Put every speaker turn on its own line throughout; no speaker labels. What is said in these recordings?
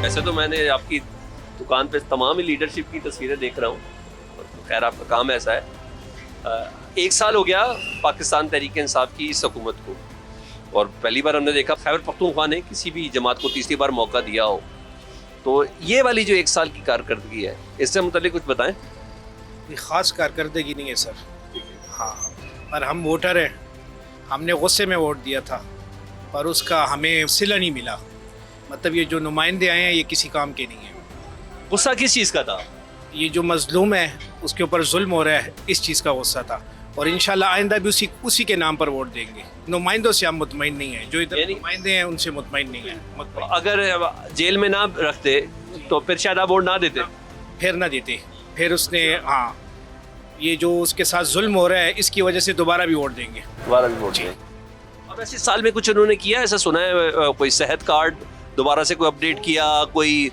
ویسے تو میں نے آپ کی دکان پہ تمام ہی لیڈرشپ کی تصویریں دیکھ رہا ہوں، خیر آپ کا کام ایسا ہے۔ 1 سال ہو گیا پاکستان تحریک انصاف کی اس حکومت کو، اور پہلی بار ہم نے دیکھا خیبر پختونخوا نے کسی بھی جماعت کو تیسری بار موقع دیا ہو، تو یہ والی جو 1 سال کی کارکردگی ہے اس سے متعلق کچھ بتائیں۔
کوئی خاص کارکردگی نہیں ہے سر، ہاں، پر ہم ووٹر ہیں، ہم نے غصے میں ووٹ دیا تھا پر اس کا ہمیں صلہ نہیں ملا، مطلب یہ جو نمائندے آئے ہیں یہ کسی کام کے نہیں ہیں۔
غصہ کس چیز کا تھا؟
یہ جو مظلوم ہے اس کے اوپر ظلم ہو رہا ہے، اس چیز کا غصہ تھا، اور انشاءاللہ آئندہ بھی اسی کے نام پر ووٹ دیں گے۔ نمائندوں سے ہم مطمئن نہیں ہیں، جو ادھر نمائندے ہیں ان سے مطمئن نہیں ہیں۔
اگر جیل میں نہ رکھتے تو پھر شاید آپ ووٹ نہ دیتے؟
پھر نہ دیتے، پھر اس نے ہاں یہ جو اس کے ساتھ ظلم ہو رہا ہے اس کی وجہ سے دوبارہ بھی ووٹ دیں گے۔
دوبارہ بھی ووٹ دیں۔ اب ایسے سال میں کچھ انہوں نے کیا ایسا سنا ہے، کوئی صحت کارڈ دوبارہ سے کوئی اپڈیٹ کیا، کوئی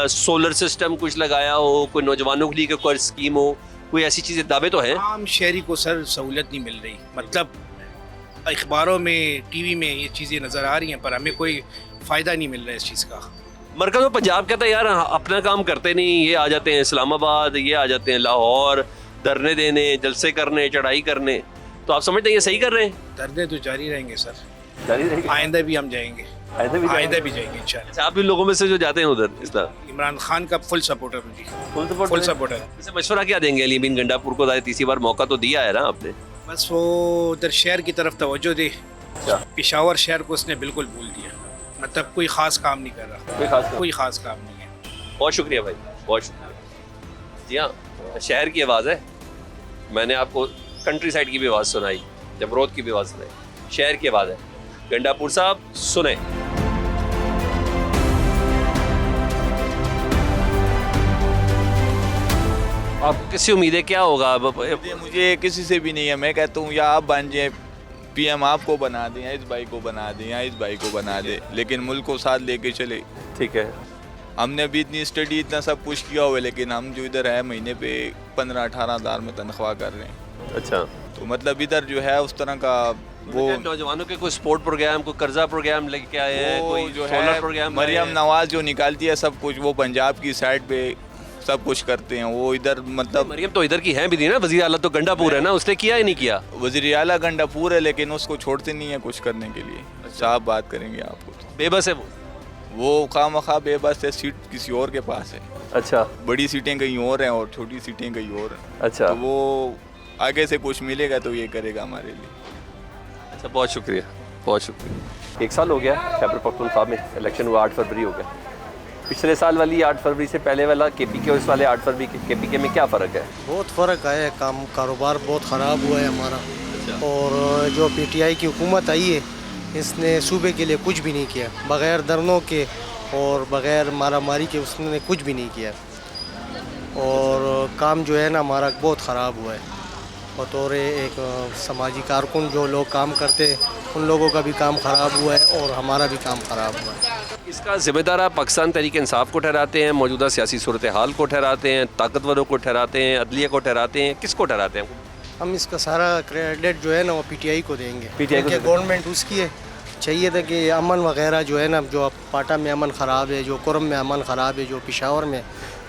سولر سسٹم کچھ لگایا ہو، کوئی نوجوانوں کے لیے کوئی اسکیم ہو، کوئی ایسی چیزیں دعوے تو ہیں؟
عام شہری کو سر سہولت نہیں مل رہی، مطلب اخباروں میں ٹی وی میں یہ چیزیں نظر آ رہی ہیں پر ہمیں کوئی فائدہ نہیں مل رہا ہے اس چیز کا۔
مرکز و پنجاب کہتا ہے یار اپنا کام کرتے نہیں، یہ آ جاتے ہیں اسلام آباد، یہ آ جاتے ہیں لاہور دھرنے دینے، جلسے کرنے، چڑھائی کرنے، تو آپ سمجھتے ہیں یہ صحیح کر رہے ہیں؟
دھرنے تو جاری رہیں گے سر،
جاری رہے گا،
آئندہ بھی ہم جائیں گے، آئندہ بھی جائیں گے انشاءاللہ۔
اچھا، آپ بھی لوگوں میں سے جو جاتے ہیں ادھر اس طرح؟
عمران خان کا فل سپورٹر ہوں جی،
فل
سپورٹر۔
اسے مشورہ کیا دیں گے علی امین گنڈا پور کو؟ تیسری بار موقع تو دیا ہے نا آپ نے؟
بس وہ ادھر شہر کی طرف توجہ دے، پشاور شہر کو اس نے بالکل بھول دیا، مطلب کوئی خاص کام نہیں کر رہا، کوئی خاص کام نہیں ہے۔
بہت شکریہ بھائی، بہت شکریہ۔ جی ہاں، شہر کی آواز ہے، میں نے آپ کو کنٹری سائڈ کی بھی آواز سنائی، جمرود کی بھی آواز سنائی، شہر کی آواز ہے۔ گنڈا پور صاحب سنیں۔ آپ کو کس سے امید ہے، کیا ہوگا؟
مجھے کسی سے بھی نہیں ہے، میں کہتا ہوں یا آپ بن جائیں پی ایم، آپ کو بنا دیں، یا اس بھائی کو بنا دیں، یا اس بھائی کو بنا دیں، لیکن ملک کو ساتھ لے کے چلے۔
ٹھیک ہے،
ہم نے بھی اتنی اسٹڈی اتنا سب کچھ کیا ہوا ہے، لیکن ہم جو ادھر ہے مہینے پہ 15-18 ہزار میں تنخواہ کر رہے ہیں۔
اچھا،
تو مطلب ادھر جو ہے اس طرح کا وہ
نوجوانوں کے کوئی سپورٹ پروگرام، کوئی قرضہ پروگرام لے کے آئے ہیں، کوئی
جو
سولر
ہے
پروگرام؟
مریم نواز جو نکالتی ہے سب کچھ، وہ پنجاب کی سائڈ پہ سب کچھ کرتے ہیں، وہ ادھر مطلب
مریم تو ادھر کی ہیں بھی نہیں نا، وزیر اعلیٰ تو گنڈا پور ہے نا، اس نے کیا ہی نہیں کیا؟
وزیر اعلیٰ گنڈا پور ہے لیکن اس کو چھوڑتے نہیں ہیں کچھ کرنے کے لیے۔ صاحب بات کریں گے آپ کو تو
بے بس ہے
وہ خواہ مخواہ بے بس ہے، سیٹ کسی اور کے پاس ہے۔
اچھا
بڑی سیٹیں کہیں اور ہیں اور چھوٹی سیٹیں کہیں اور ہیں،
اچھا
تو وہ آگے سے کچھ ملے گا تو یہ کرے گا ہمارے لیے۔
اچھا، بہت شکریہ، بہت شکریہ۔ 1 سال ہو گیا خیبر پختونخوا میں الیکشن ہوا، 8 فروری ہو گیا۔ پچھلے سال والی 8 فروری سے پہلے والا کے پی کے، اس والے 8 فروری کے پی کے میں کیا فرق ہے؟
بہت فرق آیا ہے، کاروبار بہت خراب ہوا ہے ہمارا، اور جو پی ٹی آئی کی حکومت آئی ہے اس نے صوبے کے لیے کچھ بھی نہیں کیا، بغیر دھرنوں کے اور بغیر مارا ماری کے اس نے کچھ بھی نہیں کیا، اور کام جو ہے نا ہمارا بہت خراب ہوا ہے۔ بطور ایک سماجی کارکن جو لوگ کام کرتے ہیں ان لوگوں کا بھی کام خراب ہوا ہے اور ہمارا بھی کام خراب ہوا ہے۔
اس کا ذمہ دار آپ پاکستان تحریک انصاف کو ٹھہراتے ہیں، موجودہ سیاسی صورتحال کو ٹھہراتے ہیں، طاقتوروں کو ٹھہراتے ہیں، عدلیہ کو ٹھہراتے ہیں، کس کو ٹھہراتے ہیں؟
ہم اس کا سارا کریڈٹ جو ہے نا وہ پی ٹی آئی کو دیں گے،
PTI کو
کیونکہ گورنمنٹ اس کی ہے۔ چاہیے تھا کہ امن وغیرہ جو ہے نا، جو پاٹا میں امن خراب ہے، جو کرم میں امن خراب ہے، جو پشاور میں،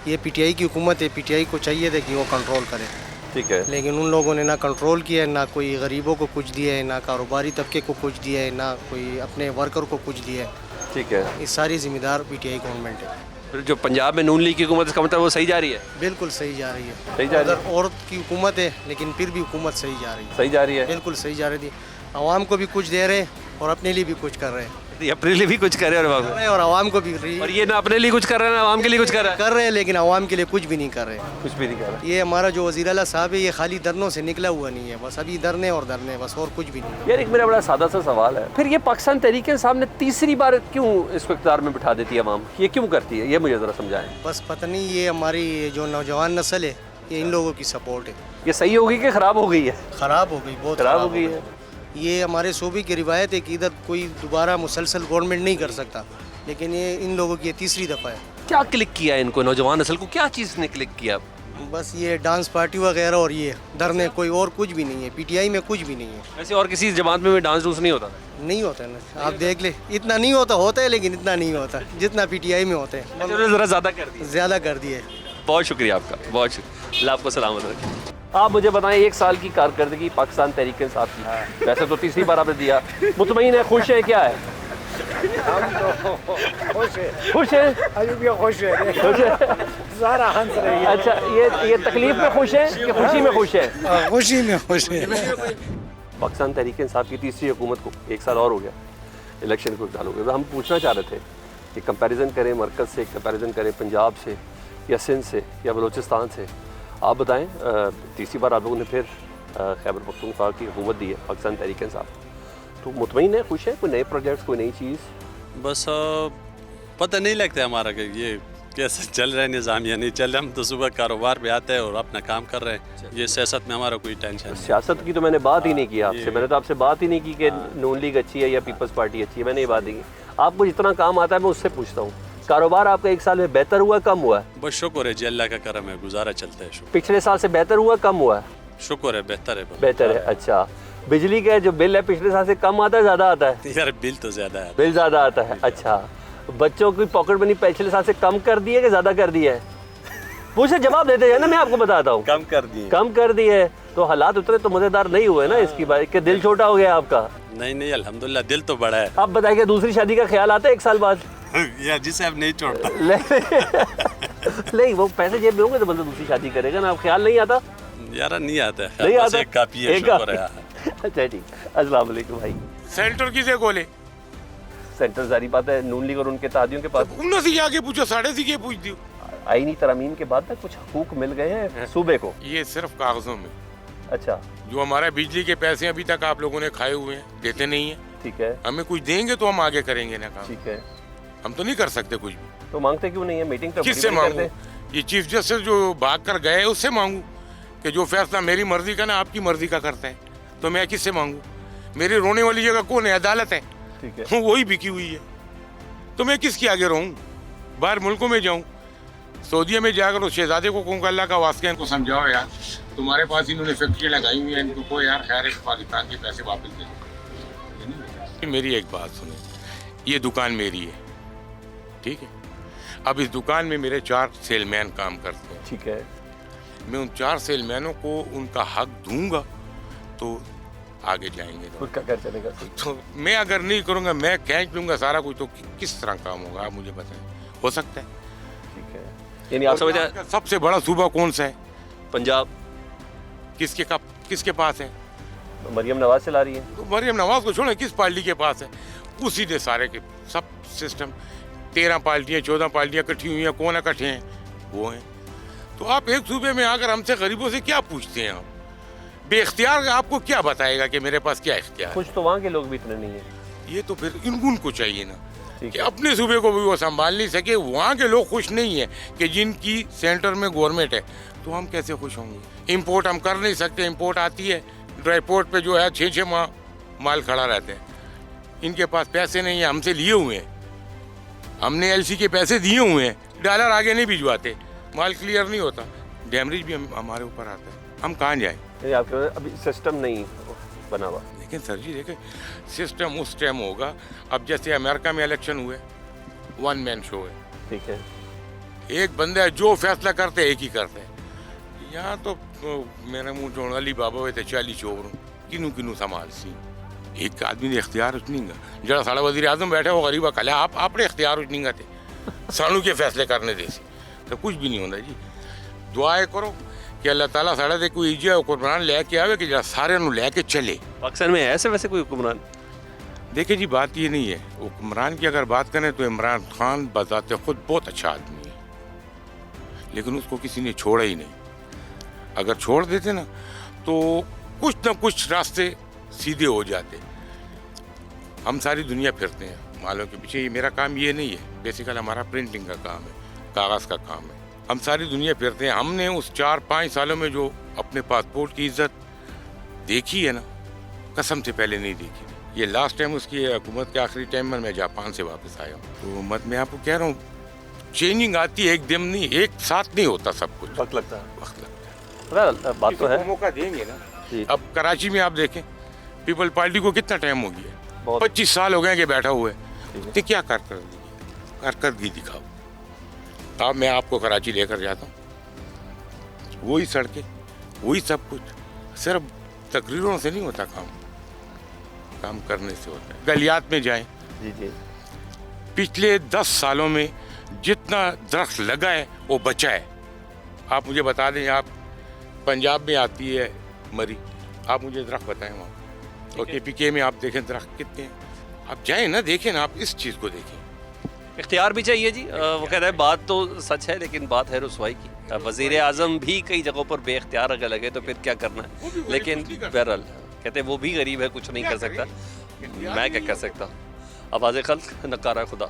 یہ پی ٹی آئی کی حکومت ہے، پی ٹی آئی کو چاہیے تھا کہ وہ کنٹرول کرے،
ٹھیک ہے،
لیکن ان لوگوں نے نہ کنٹرول کیا ہے، نہ کوئی غریبوں کو کچھ دیا ہے، نہ کاروباری طبقے کو کچھ دیا ہے، نہ کوئی اپنے ورکر کو کچھ دیا ہے۔
ٹھیک ہے،
اس ساری ذمہ دار پی ٹی آئی گورنمنٹ ہے۔
پھر جو پنجاب میں نون لیگ کی حکومت، اس کا مطلب وہ صحیح جا رہی ہے؟
بالکل صحیح جا رہی ہے،
صحیح جا رہی
ادھر عورت کی حکومت ہے لیکن پھر بھی حکومت صحیح جا رہی ہے،
صحیح جا رہی ہے،
بالکل صحیح جا رہی تھی۔ عوام کو بھی کچھ دے رہے اور اپنے لیے بھی کچھ کر رہے ہیں،
اپنے لیے بھی کچھ کرے
اور عوام کو بھی
اور یہ نہ اپنے لیے کچھ کر رہے ہیں نہ عوام کے لیے کچھ کر رہے ہیں،
لیکن عوام کے لیے کچھ بھی نہیں کر رہے۔
کچھ بھی نہیں کر رہے۔
یہ ہمارا جو وزیر اعلیٰ صاحب ہے یہ خالی دھرنوں سے نکلا ہوا نہیں ہے، بس ابھی دھرنے اور دھرنے، بس اور کچھ بھی نہیں۔
یار ایک میرا بڑا سادہ سا سوال ہے، پھر یہ پاکستان تحریک انصاف نے تیسری بار کیوں اس کو اقتدار میں بٹھا دیتی ہے عوام؟ یہ کیوں کرتی ہے، یہ مجھے ذرا سمجھائیں۔
بس پتہ نہیں، یہ ہماری جو نوجوان نسل ہے یہ ان لوگوں کی سپورٹ ہے۔
یہ صحیح ہوگی کہ خراب ہو گئی ہے؟
خراب ہو گئی، بہت
خراب ہو گئی ہے۔
یہ ہمارے صوبے کی روایت ہے کہ ادھر کوئی دوبارہ مسلسل گورنمنٹ نہیں کر سکتا، لیکن یہ ان لوگوں کی یہ تیسری دفعہ ہے۔
کیا کلک کیا ان کو، نوجوان نسل کو کیا چیز نے کلک کیا؟
बस ये डांस पार्टी वगैरह और ये धरने, कोई और कुछ भी नहीं है। पीटीआई में कुछ भी नहीं है,
वैसे और किसी जमात में डांस डूंस नहीं होता?
नहीं होता है ना, आप देख ले, इतना नहीं होता, होता है लेकिन इतना नहीं होता जितना पीटीआई में होते हैं।
उन्होंने ज़रा ज़्यादा कर दिया।
ज़्यादा कर दिए।
बहुत शुक्रिया आपका, बहुत शुक्रिया, अल्लाह आपको सलामत रखे। आप मुझे बताएं, 1 साल की कारकर्दगी पाकिस्तान तहरीक इंसाफ की, वैसे तो तीसरी बार आपने दिया, मुतमईन है, खुश है, क्या है?
खुश है,
खुश है,
अभी खुश है,
खुश है।
सारा हंस रही है।
अच्छा, ये तकलीफ में खुश है कि खुशी में खुश है?
खुशी में खुश है।
पाकिस्तान तहरीक इंसाफ की तीसरी हुकूमत को 1 साल और हो गया, इलेक्शन को 1 साल हो गया। हम पूछना चाह रहे थे कि कंपैरिजन करें मरकज़ से, कंपैरिजन करें पंजाब से या सिंध से या बलूचिस्तान से। आप बताएं, तीसरी बार आप लोगों ने फिर खैबर पख्तूनख्वा की हुकूमत दी है, पाकिस्तान तहरीक इंसाफ, तो मुतमईन है, खुश है? कोई नए प्रोजेक्ट्स, कोई नई चीज़?
बस पता नहीं लगता है हमारा कि ये कैसे चल रहा है निज़ाम या नहीं चल रहा। हम तो सुबह कारोबार पे आते हैं और अपना काम कर रहे हैं। ये सियासत में हमारा कोई टेंशन नहीं।
सियासत की तो मैंने बात ही नहीं की आपसे, मैंने तो आपसे बात ही नहीं की कि नून लीग अच्छी है या पीपल्स पार्टी अच्छी है, मैंने ये बात नहीं की। आपको जितना काम आता है मैं उससे पूछता हूँ, कारोबार आपका 1 साल में बेहतर हुआ, कम हुआ है?
बस शुक्र है जी, अल्लाह का करम है, गुजारा चलता है। शुक्र
पिछले साल से बेहतर हुआ, कम हुआ है?
शुक्र है, बेहतर है।
बेहतर है। अच्छा, बिजली का जो बिल है पिछले साल से कम आता है, ज़्यादा आता है?
यार बिल तो ज़्यादा है।
बिल ज़्यादा आता है। अच्छा, बच्चों की पॉकेट मनी पिछले साल से कम कर दी है कि ज़्यादा कर दी है? मुझे जवाब देते हैं ना, मैं आपको बताता हूँ।
कम कर दिए।
कम कर दी है, तो हालात उतने तो मज़ेदार नहीं हुए ना इसकी बात, कि दिल छोटा हो गया आपका?
नहीं अल्हम्दुलिल्लाह दिल तो बड़ा है।
आप बताइए, दूसरी शादी का ख्याल आता है 1 साल बाद?
यार जिसे अब नहीं छोड़ता।
नहीं, वो पैसे जेब में होंगे तो बंदा दूसरी शादी करेगा ना, आप ख्याल नहीं आता?
यार नहीं आता है,
नहीं
बस
आता?
एक काफी है,
एक
शुक्र है।
काफी। अच्छा ठीक, अस्सलाम वालेकुम भाई।
सेंटर किसे बोले?
सेंटर जारी बात है नून लीग और उनके तादियों के पास।
उन्होंने से आगे पूछो, साढ़े से के पूछ दियो।
आईनी तरमीम के बाद तक कुछ हुकूक मिल गए हैं सूबे को?
ये सिर्फ कागजों में।
अच्छा
जो हमारा बिजली के पैसे अभी तक आप लोगों ने खाए हुए हैं, देते नहीं है।
ठीक है,
हमें कुछ देंगे तो हम आगे करेंगे ना काम।
ठीक है,
हम तो नहीं कर सकते कुछ भी।
तो मांगते क्यों नहीं है? मीटिंग तो
किससे
बड़ी बड़ी
मांगू?
करते।
ये चीफ जस्टिस जो भाग कर गए उससे मांगू कि जो फैसला मेरी मर्जी का ना आपकी मर्जी का करते हैं, तो मैं किससे मांगू? मेरी रोने वाली जगह कौन है? अदालत है।
ठीक है,
वही बिकी हुई है, तो मैं किसके आगे रहूं? बाहर मुल्कों में जाऊं, सऊदीया में जाकर उस शहजादे को कहूँ अल्लाह का वास्ते इनको समझाओ यार, तुम्हारे पास इन्होंने फैक्ट्री लगाई हुई है, इनको को यार खैर पाकिस्तान के पैसे वापस दे दो। मेरी एक बात सुनो, ये दुकान मेरी है, ठीक है? अब इस दुकान में मेरे 4 सेलमैन काम करते हैं।
ठीक है,
मैं उन 4 सेलमैनों को उनका हक दूंगा तो आगे जाएंगे।
खुद का घर चलेगा।
तो मैं अगर नहीं करूंगा, मैं खींच लूंगा सारा कुछ, तो किस तरह काम होगा आप मुझे बताएं? हो सकता है?
ठीक है, यानी आप समझते हैं
सबसे बड़ा सूबा कौन सा है?
पंजाब
किसके पास है?
मरियम नवाज चला रही है।
तो मरियम नवाज को छोड़े, किस पार्टी के पास है? उसी ने सारे के सब सिस्टम, 13 पार्टियां 14 पार्टियां इकट्ठी हुई हैं, कौन इकट्ठे हैं? वो हैं। तो आप एक सूबे में आकर हमसे गरीबों से क्या पूछते हैं? आप बेख्तियार आपको क्या बताएगा कि मेरे पास क्या इख्तियार?
कुछ तो वहाँ के लोग भी इतने नहीं है।
ये तो फिर उनको चाहिए ना
ठीक
कि
है।
अपने सूबे को भी वो संभाल नहीं सके, वहाँ के लोग खुश नहीं है कि जिनकी सेंटर में गवर्नमेंट है, तो हम कैसे खुश होंगे? इंपोर्ट हम कर नहीं सकते, इंपोर्ट आती है ड्राई पोर्ट पे जो है 6-6 माह माल खड़ा रहता है। इनके पास पैसे नहीं है, हमसे लिए हुए हैं, हमने एलसी के पैसे दिए हुए हैं, डॉलर आगे नहीं भिजवाते, माल क्लियर नहीं होता, डैमरेज भी हमारे ऊपर आता है। हम कहाँ जाए?
आपके अभी सिस्टम नहीं बना हुआ।
लेकिन सर जी देखें, सिस्टम उस टाइम होगा, अब जैसे अमेरिका में इलेक्शन हुए, 1 मैन शो है,
ठीक है,
एक बंदा है जो फैसला करते एक ही करते हैं। यहाँ तो मेरे मुँह जो अली बाबा हुए थे 40 चोर किनू संभाल सी, एक आदमी ने इख्तियार नहीं गा, जरा साड़ा वजीर आजम बैठे हो गरीबा कल आपने इख्तियार नहीं गाते सानू के फैसले करने दे सी, तो कुछ भी नहीं होता जी। दुआएं करो कि अल्लाह ताला साढ़े ते कोई इज्जत हुक्मरान लेके आवे कि जरा सारे नू लेके चले।
पाकिस्तान में ऐसे वैसे कोई हुक्मरान?
देखिए जी, बात ये नहीं है, हुक्मरान की अगर बात करें तो इमरान खान बजाते खुद बहुत अच्छा आदमी है, लेकिन उसको किसी ने छोड़ा ही नहीं। अगर छोड़ देते ना तो कुछ ना कुछ रास्ते सीधे हो जाते। हम सारी दुनिया फिरते हैं मालों के पीछे, ये मेरा काम ये नहीं है, बेसिकली हमारा प्रिंटिंग का काम है, कागज़ का काम है। हम सारी दुनिया फिरते हैं। हमने उस 4-5 सालों में जो अपने पासपोर्ट की इज्जत देखी है ना, कसम से पहले नहीं देखी। ये लास्ट टाइम उसकी हुकूमत के आखिरी टाइम में मैं जापान से वापस आया हूँ, तो मैं आपको कह रहा हूँ चेंजिंग आती है एकदम नहीं, एक साथ नहीं होता सब कुछ,
वक्त लगता है।
वक्त लगता है।
बात तो है
मौका देंगे ना।
जी।
अब कराची में आप देखें, पीपल पार्टी को कितना टाइम हो गया,
बहुत।
25 साल हो गए कि बैठा हुआ है, तो क्या करकर्दगी दिखाओ। अब मैं आपको कराची लेकर जाता हूँ, वही सड़कें, वही सब कुछ, सिर्फ तकरीरों से नहीं होता काम करने से होता है। गलियात में जाएं,
जी जी,
पिछले 10 सालों में जितना दरख्त लगा है वो बचा है। आप मुझे बता दें, आप पंजाब में आती है मरी, आप मुझे दरख्त बताएं वहाँ, और KPK में आप देखें दरख्त कितने हैं, आप जाएं ना, देखें ना, आप इस चीज़ को देखें।
इख्तियार भी चाहिए जी। वो कहता है बात तो सच है, लेकिन बात है रुसवाई की। वज़ीर आज़म भी कई जगहों पर बेख्तियार अगर लगे तो फिर क्या करना है, लेकिन बहरहाल कहते हैं वो भी गरीब है, कुछ नहीं कर सकता, मैं क्या कर सकता। आवाज़ खल्क़, नकारा खुदा।